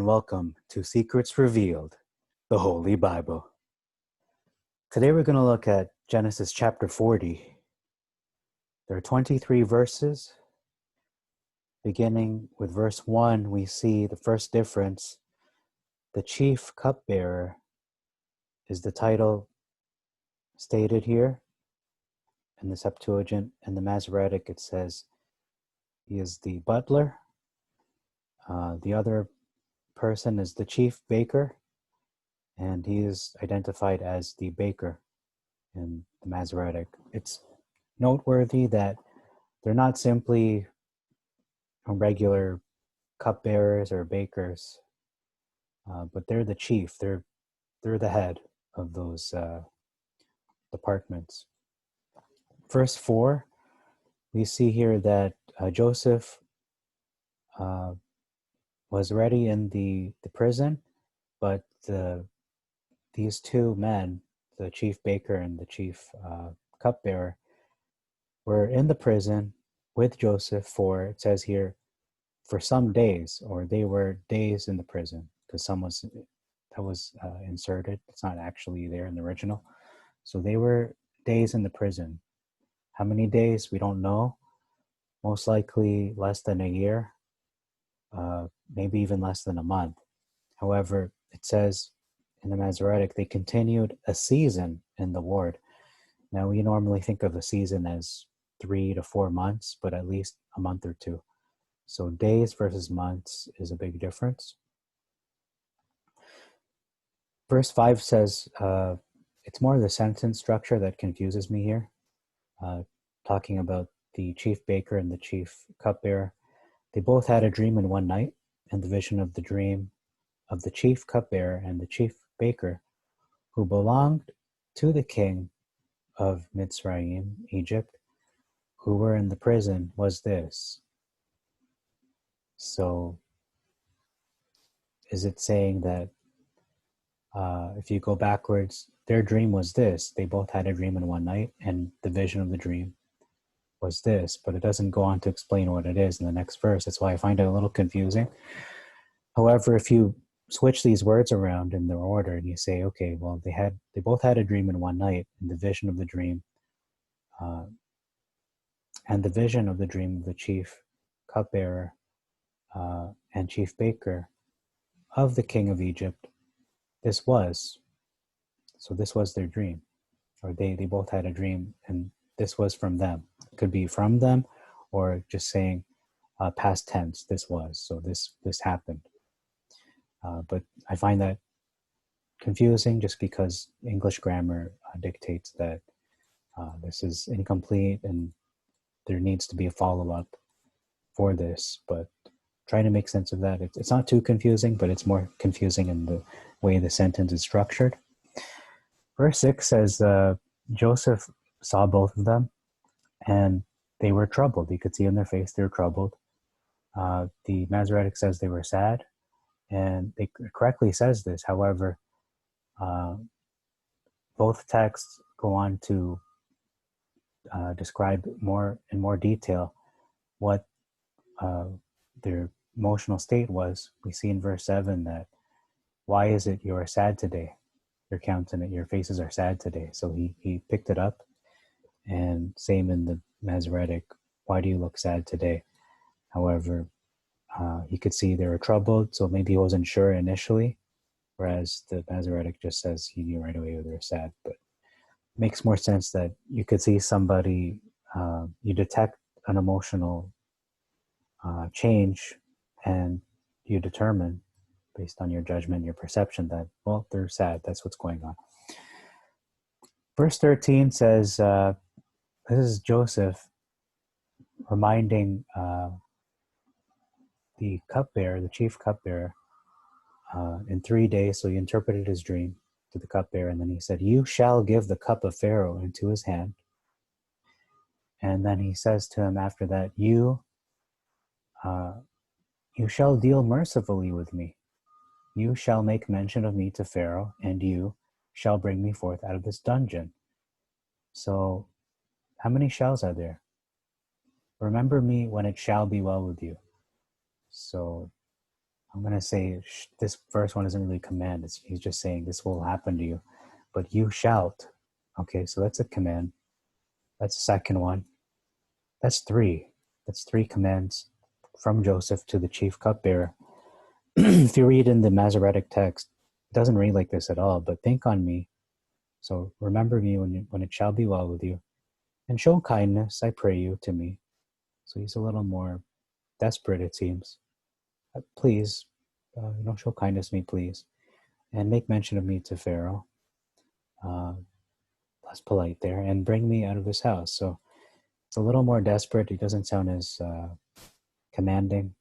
and welcome to Secrets Revealed, the Holy Bible. Today we're going to look at Genesis chapter 40. There are 23 verses. Beginning with verse 1, we see the first difference. The chief cupbearer is the title stated here. In the Septuagint and the Masoretic, it says he is the butler. The other person is the chief baker, and he is identified as the baker in the Masoretic. It's noteworthy that they're not simply regular cupbearers or bakers, but they're the chief. They're the head of those departments. Verse 4, we see here that Joseph was already in the prison, but these two men, the chief baker and the chief cupbearer, were in the prison with Joseph for, it says here, for some days, or they were days in the prison, because that was inserted. It's not actually there in the original. So they were days in the prison. How many days? We don't know. Most likely less than a year, maybe even less than a month. However, it says in the Masoretic, they continued a season in the ward. Now, we normally think of a season as 3 to 4 months, but at least a month or two. So days versus months is a big difference. Verse 5 says, it's more the sentence structure that confuses me here, talking about the chief baker and the chief cupbearer. They both had a dream in one night, and the vision of the dream of the chief cupbearer and the chief baker, who belonged to the king of Mitzrayim, Egypt, who were in the prison, was this. So, is it saying that if you go backwards, their dream was this? They both had a dream in one night, and the vision of the dream was this, but it doesn't go on to explain what it is in the next verse. That's why I find it a little confusing. However, if you switch these words around in their order and you say, okay, well, they both had a dream in one night, and the vision of the dream, and the vision of the dream of the chief cupbearer and chief baker of the king of Egypt, this was their dream, or they both had a dream, and this was from them. It could be from them, or just saying past tense, this was, so this happened. But I find that confusing just because English grammar dictates that this is incomplete and there needs to be a follow-up for this, but trying to make sense of that. It's not too confusing, but it's more confusing in the way the sentence is structured. Verse 6 says, Joseph saw both of them, and they were troubled. You could see in their face they were troubled. The Masoretic says they were sad, and it correctly says this. However, both texts go on to describe in more detail what their emotional state was. We see in verse 7 that, why is it you are sad today? Your faces are sad today. So he picked it up, and same in the Masoretic, why do you look sad today? However, he could see they were troubled, so maybe he wasn't sure initially, whereas the Masoretic just says he knew right away they were sad. But it makes more sense that you could see somebody, you detect an emotional change, and you determine based on your judgment, your perception, that, well, they're sad. That's what's going on. Verse 13 says, this is Joseph reminding the cupbearer, the chief cupbearer, in 3 days. So he interpreted his dream to the cupbearer, and then he said, you shall give the cup of Pharaoh into his hand. And then he says to him after that, you shall deal mercifully with me. You shall make mention of me to Pharaoh, and you shall bring me forth out of this dungeon. So, how many shalls are there? Remember me when it shall be well with you. So, I'm going to say this first one isn't really a command. He's just saying this will happen to you, but you shalt. Okay, so that's a command. That's the second one. That's three. That's three commands from Joseph to the chief cupbearer. If you read in the Masoretic text, it doesn't read like this at all, but think on me. So remember me when it shall be well with you. And show kindness, I pray you, to me. So he's a little more desperate, it seems. Please, show kindness to me, please. And make mention of me to Pharaoh. Less polite there. And bring me out of this house. So it's a little more desperate. He doesn't sound as commanding.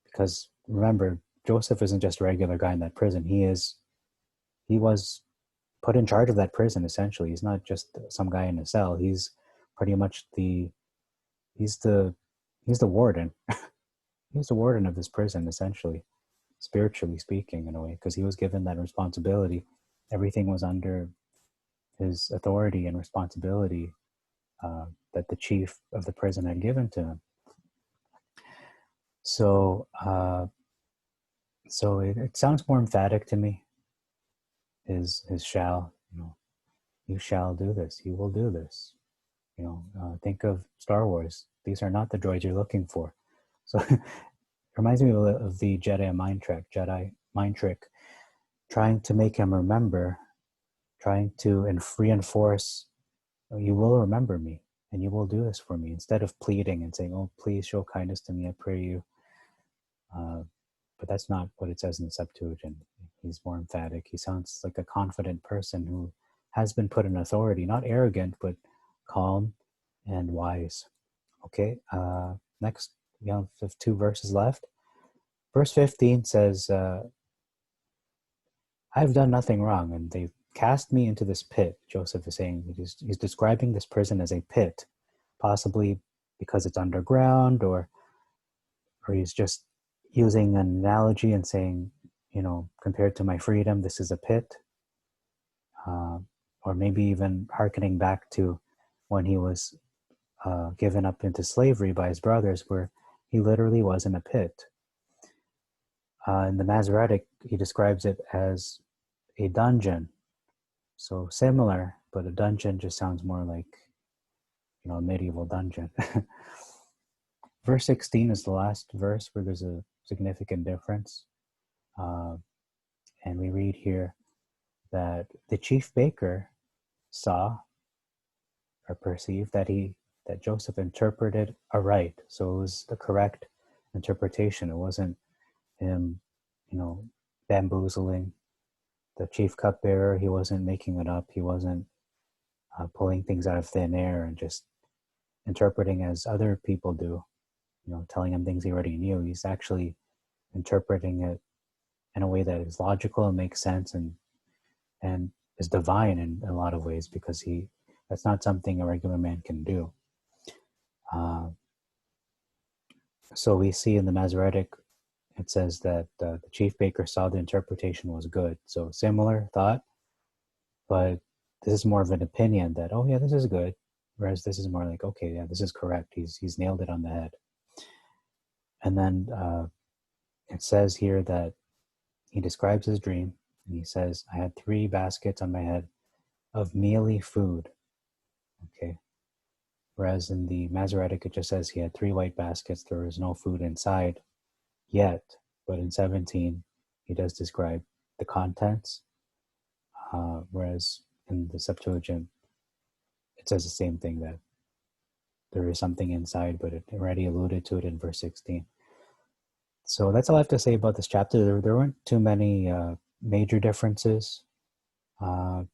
Because remember, Joseph isn't just a regular guy in that prison. He was put in charge of that prison, essentially. He's not just some guy in a cell. He's pretty much he's the warden. He's the warden of this prison, essentially, spiritually speaking, in a way, because he was given that responsibility. Everything was under his authority and responsibility that the chief of the prison had given to him. So, it sounds more emphatic to me. His shall, you shall do this. You will do this. Think of Star Wars. These are not the droids you're looking for. So it reminds me of the Jedi mind trick, trying to make him remember, trying to reinforce, you will remember me and you will do this for me, instead of pleading and saying, oh, please show kindness to me, I pray you. But that's not what it says in the Septuagint. He's more emphatic. He sounds like a confident person who has been put in authority, not arrogant, but calm and wise. Okay, next, we have 2 verses left. Verse 15 says, I've done nothing wrong, and they've cast me into this pit. Joseph is saying, he's describing this prison as a pit, possibly because it's underground, or he's just using an analogy and saying, compared to my freedom, this is a pit. Or maybe even hearkening back to when he was given up into slavery by his brothers, where he literally was in a pit. In the Masoretic, he describes it as a dungeon. So similar, but a dungeon just sounds more like, a medieval dungeon. Verse 16 is the last verse where there's a significant difference. And we read here that the chief baker saw or perceived that Joseph interpreted aright. So it was the correct interpretation. It wasn't him, bamboozling the chief cupbearer. He wasn't making it up. He wasn't pulling things out of thin air and just interpreting as other people do, telling him things he already knew. He's actually interpreting it in a way that is logical and makes sense and is divine in a lot of ways, because that's not something a regular man can do. So we see in the Masoretic, it says that the chief baker saw the interpretation was good. So similar thought, but this is more of an opinion that, oh yeah, this is good. Whereas this is more like, okay, yeah, this is correct. He's nailed it on the head. And then it says here that he describes his dream, and he says, I had 3 baskets on my head of mealy food. Okay. Whereas in the Masoretic, it just says he had 3 white baskets. There was no food inside yet. But in 17, he does describe the contents. Whereas in the Septuagint, it says the same thing, that there is something inside, but it already alluded to it in verse 16. So that's all I have to say about this chapter. There weren't too many major differences. There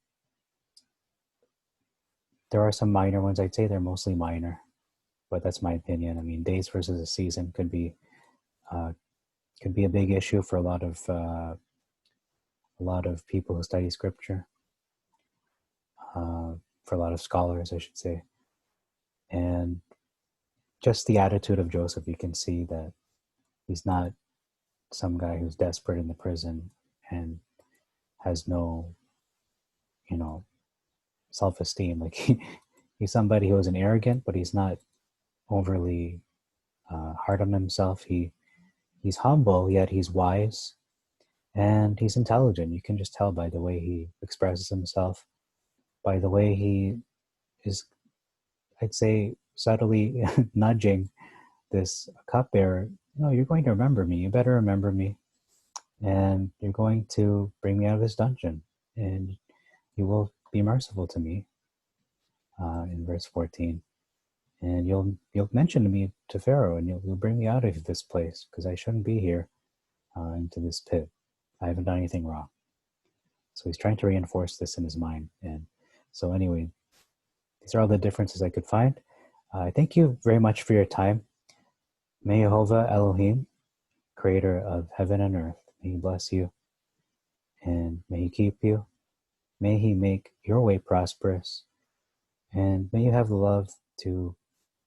are some minor ones. I'd say they're mostly minor, but that's my opinion. I mean, days versus a season could be a big issue for a lot of people who study scripture, for a lot of scholars, I should say. And just the attitude of Joseph, you can see that he's not some guy who's desperate in the prison and has no, self-esteem. Like he's somebody who isn't arrogant, but he's not overly hard on himself. He He's humble, yet he's wise, and he's intelligent. You can just tell by the way he expresses himself, by the way he is, I'd say, subtly nudging this cupbearer. No, you're going to remember me. You better remember me. And you're going to bring me out of this dungeon. And you will be merciful to me, in verse 14. And you'll mention me to Pharaoh, and you'll bring me out of this place, because I shouldn't be here, into this pit. I haven't done anything wrong. So he's trying to reinforce this in his mind. And so anyway, these are all the differences I could find. I thank you very much for your time. May Jehovah Elohim, creator of heaven and earth, may he bless you, and may he keep you. May he make your way prosperous, and may you have the love to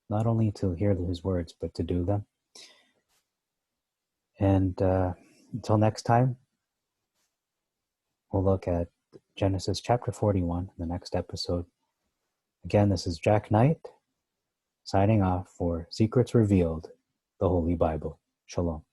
not only to hear his words, but to do them. And until next time, we'll look at Genesis chapter 41 in the next episode. Again, this is Jack Knight, signing off for Secrets Revealed, the Holy Bible. Shalom.